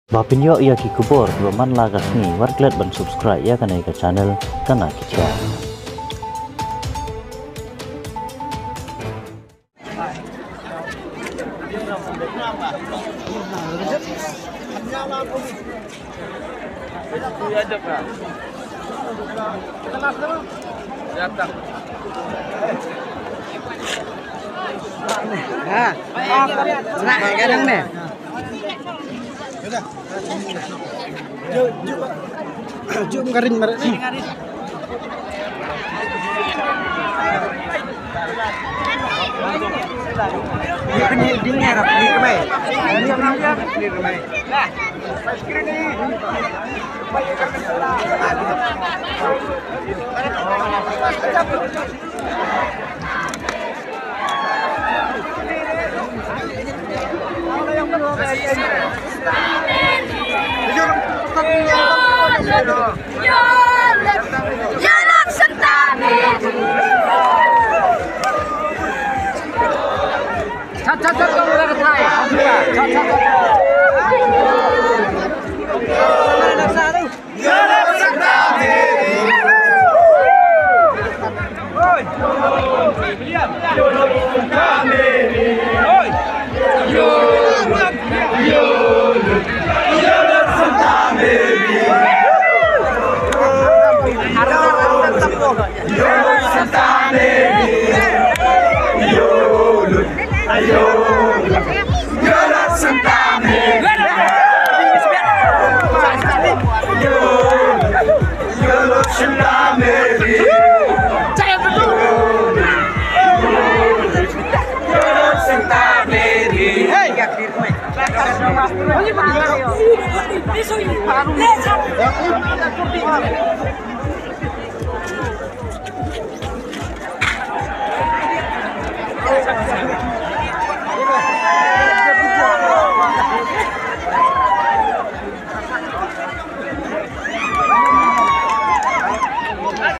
Bapinyo ia ki kubor roman lagas ni warklet ban subscribe ya kanai ka channel kana kicha. Jom garing merek ni. Ini dingin apa ni kemai? Ini apa ni kemai? Nah, skrin ni.